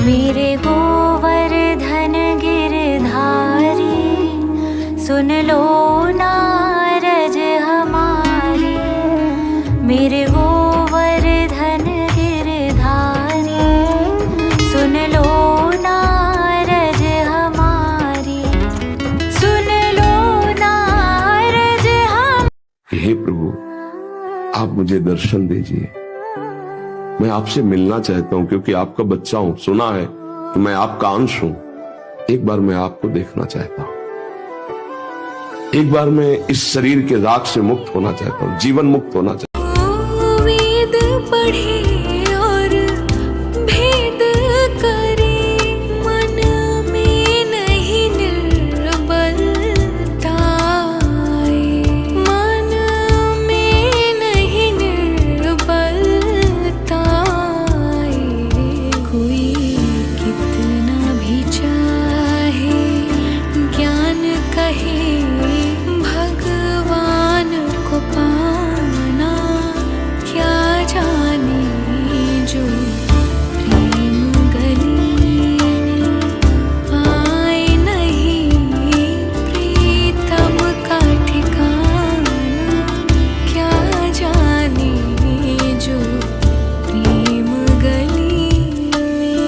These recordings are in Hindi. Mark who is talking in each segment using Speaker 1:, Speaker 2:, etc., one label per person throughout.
Speaker 1: मेरे गोवर्धन गिरधारी, सुन लो नारज हमारी। मेरे गोवर्धन गिरधारी, सुन लो नारज हमारी। सुन लो नारज हम।
Speaker 2: हे प्रभु, आप मुझे दर्शन दीजिए। मैं आपसे मिलना चाहता हूं क्योंकि आपका बच्चा हूं। सुना है कि मैं आपका अंश हूं। एक बार मैं आपको देखना चाहता हूं। एक बार मैं इस शरीर के राग से मुक्त होना चाहता हूं, जीवन मुक्त होना चाहता हूं।
Speaker 1: वेद पढ़े और भेद करे, मन में नहीं निर्बलता आए। मन में नहीं निर्बलता आए। कोई कितना भी चाहे ज्ञान कहे, भगवान को पाना क्या जाने। जो प्रेम गली में पाए नहीं, प्रीतम का ठिकाना क्या जाने। जो प्रेम गली में।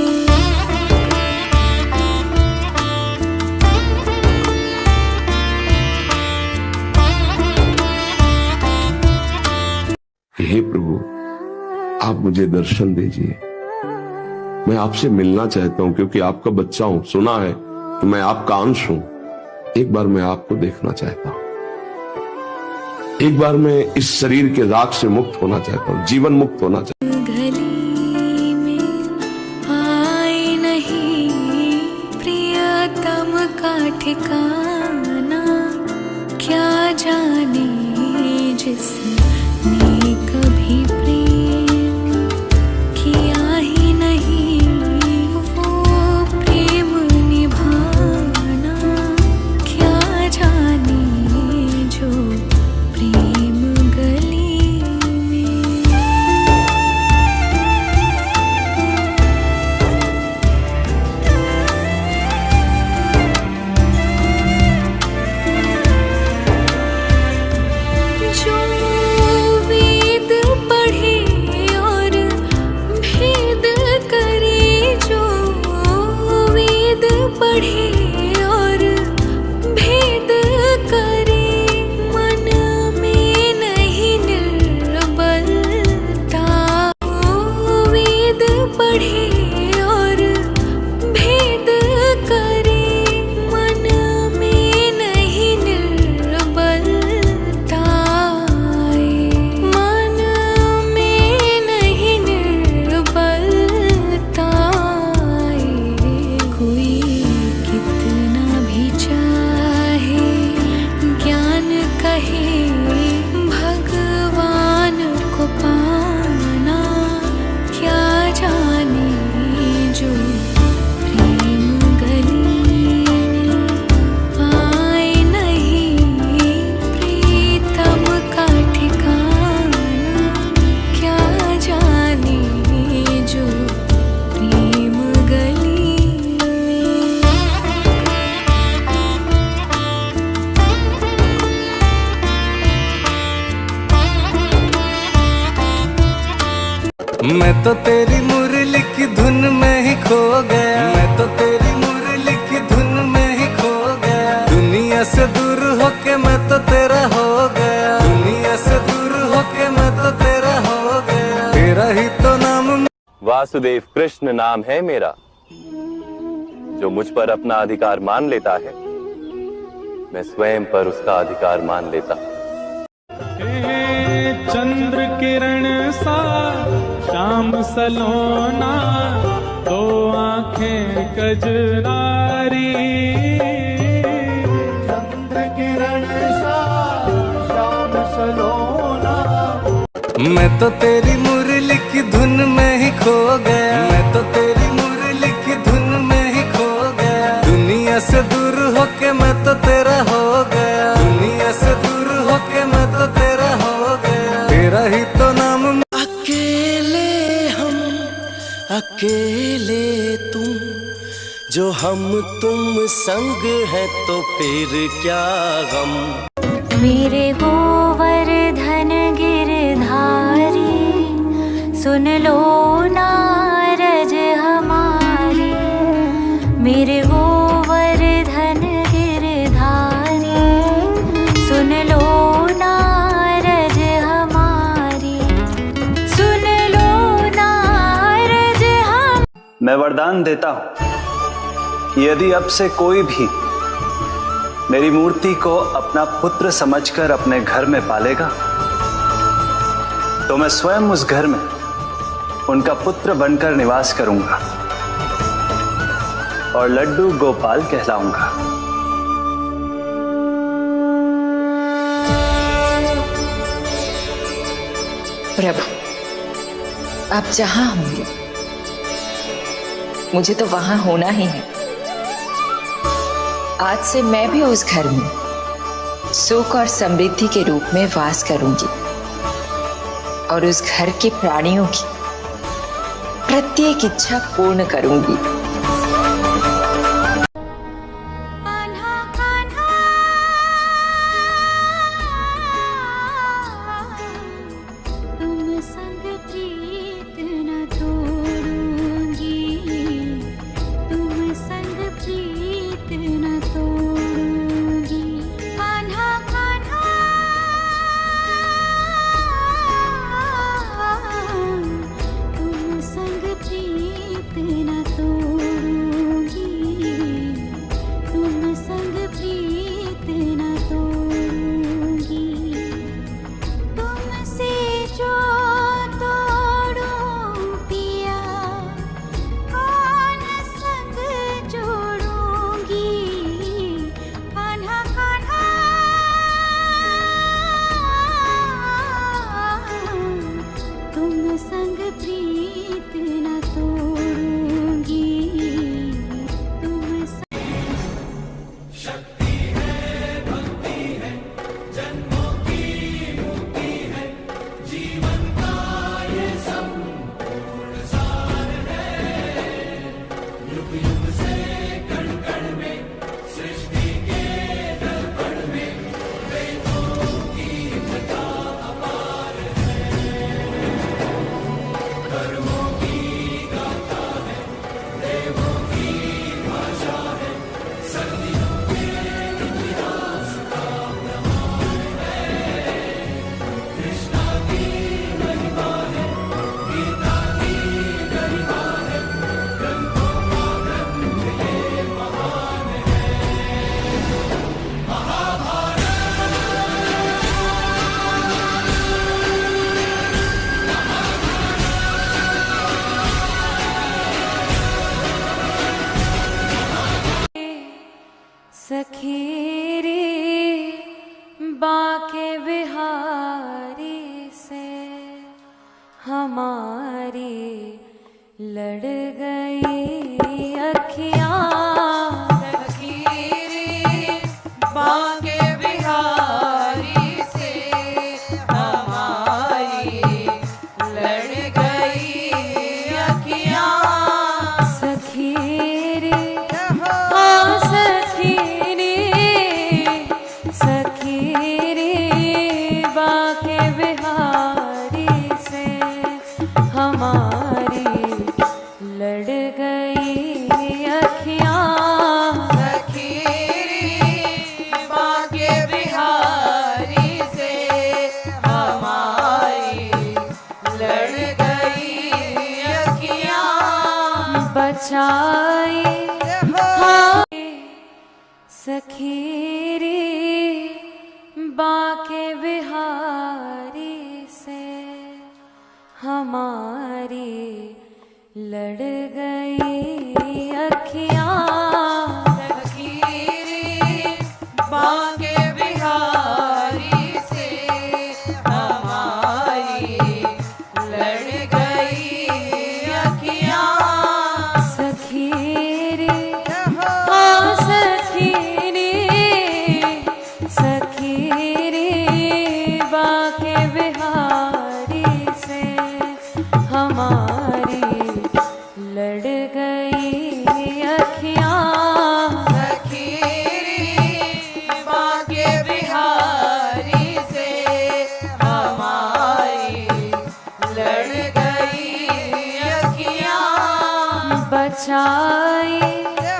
Speaker 2: हे प्रभु, आप मुझे दर्शन दीजिए। मैं आपसे मिलना चाहता हूं क्योंकि आपका बच्चा हूं। सुना है कि मैं आपका अंश हूं। एक बार मैं आपको देखना चाहता हूं। एक बार मैं इस शरीर के राग से मुक्त होना चाहता हूं, जीवन मुक्त होना चाहता हूं।
Speaker 1: गली में आए नहीं, प्रियतम का ठिकाना क्या जाने। जिसने कभी प्रेम किया ही नहीं, वो प्रेम निभाना क्या जाने। जो प्रेम गली में। जो वेद पढ़े और भेद करे, जो वेद पढ़े और भेद करे, मन में नहीं निर्बलता। वेद पढ़े और भेद करे, मन में नहीं निर्बलता आए। मन में नहीं निर्बलता आए। कोई कितना भी चाहे ज्ञान कहे, भगवान को पाना क्या जाने। जो प्रेम गली में आए नहीं, प्रीतम का ठिकाना क्या जाने। जो प्रेम गली में।
Speaker 3: मैं तो तेरी मुरली की धुन में ही खो गया। मैं तो तेरी मुरली की धुन में ही खो गया। दुनिया से दूर होके मैं तो तेरा हो गया। दुनिया से दूर होके मैं तो तेरा हो गया। तेरा ही तो नाम।
Speaker 4: वासुदेव कृष्ण नाम है मेरा। जो मुझ पर अपना अधिकार मान लेता है, मैं स्वयं पर उसका अधिकार मान लेता हूं।
Speaker 5: चंद्र किरण सा श्याम सलोना, दो आंखें कजरारी। चंद्र किरण सा श्याम सलोना।
Speaker 3: मैं तो तेरी मुरली की धुन में ही खो गया। मैं तो तेरी मुरली की धुन में ही खो गया। दुनिया से दूर होके मैं तो तेरा हो गया। दुनिया से दूर होके मैं तो तेरा हो गया। तेरा ही तो नाम। अकेले हम, अकेले तुम, जो हम तुम संग है तो फिर क्या गम।
Speaker 1: मेरे गोवर्धन गिरधारी सुन लो नारज हमारी। मेरे गोवर्धन गिरधारी सुन लो नारज हमारी। सुन लो नारज हम।
Speaker 6: मैं वरदान देता हूं कि यदि अब से कोई भी मेरी मूर्ति को अपना पुत्र समझकर अपने घर में पालेगा तो मैं स्वयं उस घर में उनका पुत्र बनकर निवास करूंगा और लड्डू गोपाल कहलाऊंगा।
Speaker 7: प्रभु, आप जहां होंगे मुझे तो वहां होना ही है। आज से मैं भी उस घर में सुख और समृद्धि के रूप में वास करूंगी और उस घर के प्राणियों की प्रत्येक इच्छा पूर्ण करूंगी।
Speaker 1: कान्हा कान्हा तुम संग प्रीत न तोड़ूंगी। तुम संग प्रीत न तोड़ूंगी। कान्हा कान्हा तुम संग प्रीत न तोड़ूंगी। तुम संग प्रीत न तोड़ूंगी। तुमसे जो तोड़ूं पिया कौन संग जोड़ूंगी। कान्हा कान्हा तुम संग प्रीत न तोड़ूंगी। तुम संग सखी रे बाके बिहारी से हमारी लड़ गई अखियाँ। सखी रे बाके बिहारी से हमारी लड़ गई अखियाँ। सखी रे हाँ सखी रे बाके बिहारी से हमारी लड़ गई अखियाँ। सखी रे बाके बिहारी से हमारी लड़ गई अखियाँ। बचाई हाँ सखी रे बाके बिहारी से हमारी लड़ गई अखियाँ। सखी रे बाके बिहारी से हमारी लड़ गई अखियाँ। सखी रे हाँ सखी रे बाके बिहारी से हमारी लड़ गई अखियाँ। बचाए।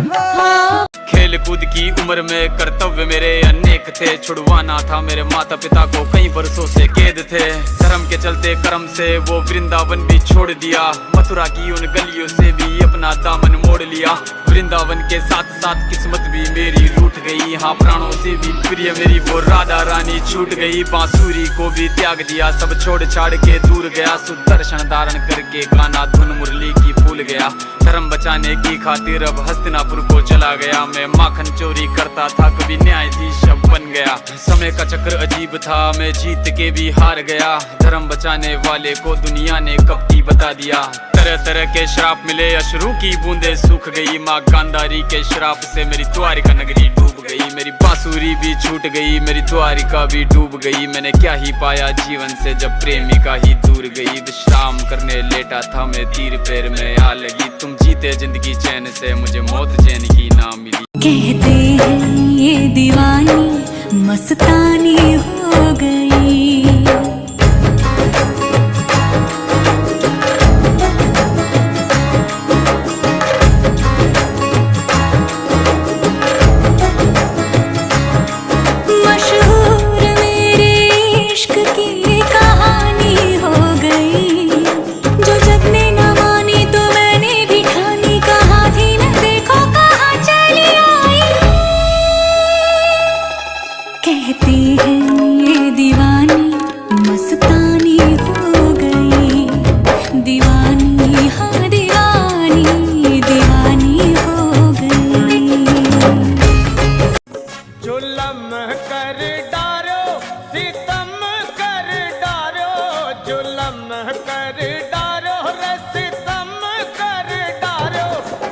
Speaker 1: हाँ
Speaker 3: खेल कूद की उम्र में कर्तव्य मेरे अनेक थे, छुड़वाना था मेरे माता पिता को, कई बरसों से कैद थे। धर्म के चलते कर्म से वो वृंदावन भी छोड़ दिया, मथुरा की उन गलियों से भी अपना दामन मोड़ लिया। वृंदावन के साथ साथ किस्मत भी मेरी रूठ गई, हाँ प्राणों से भी प्रिय मेरी वो राधा रानी छूट गई। बांसुरी को भी त्याग दिया, सब छोड़ छाड़ के दूर गया, सुदर्शन धारण करके गाना धुन मुरली की भूल गया। धर्म बचाने की खातिर अब हस्तिनापुर को चला गया, मैं माखन चोरी करता था कभी न्यायाधीश अब बन गया। समय का चक्र अजीब था, मैं जीत के भी हार गया, धर्म बचाने वाले को दुनिया ने कपटी बता दिया। तरह तरह के श्राप मिले, अश्रु की बूंदे सूख गई, माँ गांधारी के श्राप से मेरी द्वारिका नगरी डूब गई। मेरी बांसुरी भी छूट गई, मेरी द्वारिका भी डूब गई। मैंने क्या ही पाया जीवन से जब प्रेमिका ही दूर गई। विश्राम करने लेटा था मैं, तीर पैर में आ लगी, तुम जीते जिंदगी चैन से, मुझे मौत चैन की ना मिली।
Speaker 1: कहते हैं ये दीवानी मस्तानी हो गई। कहते हैं ये दीवानी मस्तानी हो गई, दीवानी हाँ दीवानी दीवानी हो गई।
Speaker 5: जुल्म कर डारो सितम कर डारो, जुल्म कर डारो रे सितम कर डारो।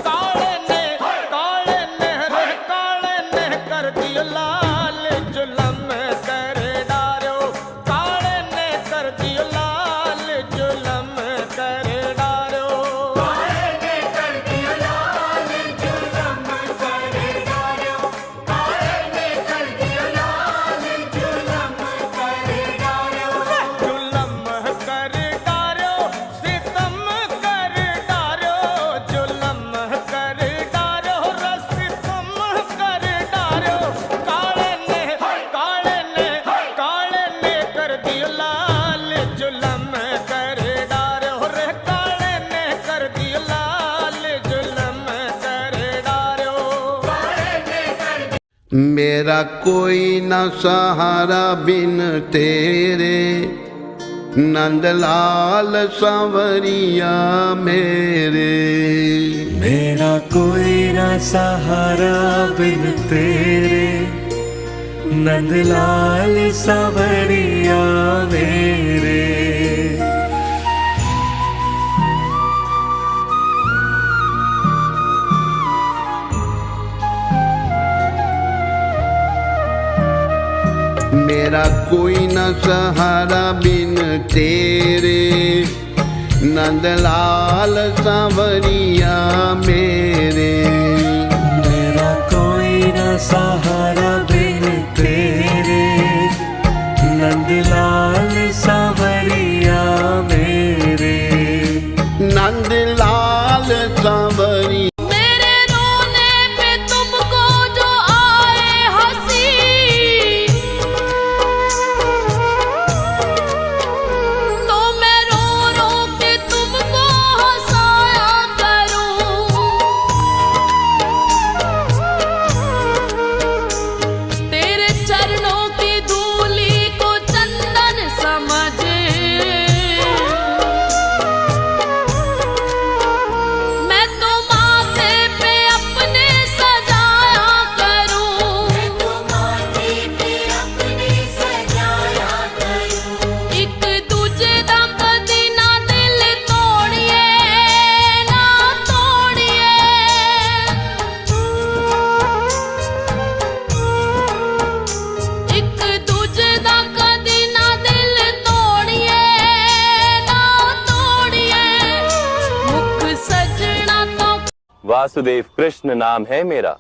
Speaker 5: काले ने रे काले ने कर दियो लाल, जुल्म कर डारो। काले ने कर दियो लाल, जुल्म कर डारो। काले ने कर दियो लाल, जुल्म कर डारो। काले ने कर दियो लाल, जुल्म कर डारो। जुल्म कर डारो सितम कर डारो, जुल्म कर डारो रे सितम कर डारो। काले ने कर दियो लाल, जुल्म कर डारो रे। काले ने कर दियो लाल, जुल्म कर डारो।
Speaker 8: मेरा कोई न सहारा बिन तेरे, नंदलाल सांवरिया मेरे।
Speaker 3: मेरा कोई ना सहारा बिन तेरे, नंदलाल सांवरिया मेरे।
Speaker 8: मेरा कोई न सहारा बिन तेरे, नंदलाल सांवरिया मेरे।
Speaker 3: मेरा कोई ना सहारा बिन तेरे, नंदलाल सांवरिया मेरे।
Speaker 8: नंदलाल सांवरिया
Speaker 1: मेरे रोने पे तुमको जो आए हंसी, तो मैं रो रो के तुमको हंसाया करूं। तेरे चरणों की धूली को चंदन समझे, मैं तो माथे पे अपने सजाया करूं। एक दूजे दा कदी ना दिल तोड़िए, ना तोड़िए। एक दूजे दा कदी ना दिल तोड़िए, ना तोड़िए। मुख सजना तो
Speaker 4: वासुदेव कृष्ण नाम है मेरा,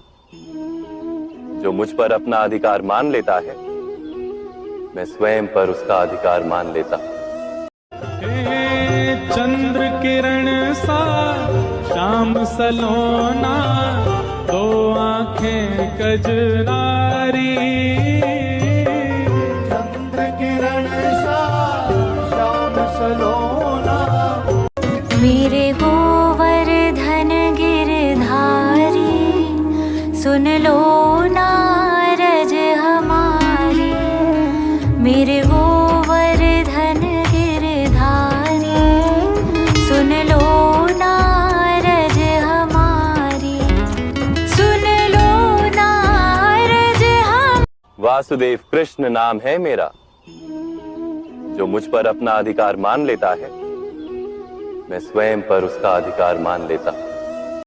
Speaker 4: जो मुझ पर अपना अधिकार मान लेता है, मैं स्वयं पर उसका अधिकार मान लेता हूं।
Speaker 5: चंद्र किरण सा
Speaker 9: श्याम सलोना दो आंखें कजरारी चंद्र किरण सा श्याम सलोना
Speaker 1: मेरे गोवर्धन गिरधारी सुन लो नारज हमारी मेरे गोवर्धन गिरधारी सुन लो नारज हमारी सुन लो नारज हम
Speaker 4: वासुदेव कृष्ण नाम है मेरा। जो मुझ पर अपना अधिकार मान लेता है मैं स्वयं पर उसका अधिकार मान लेता हूं।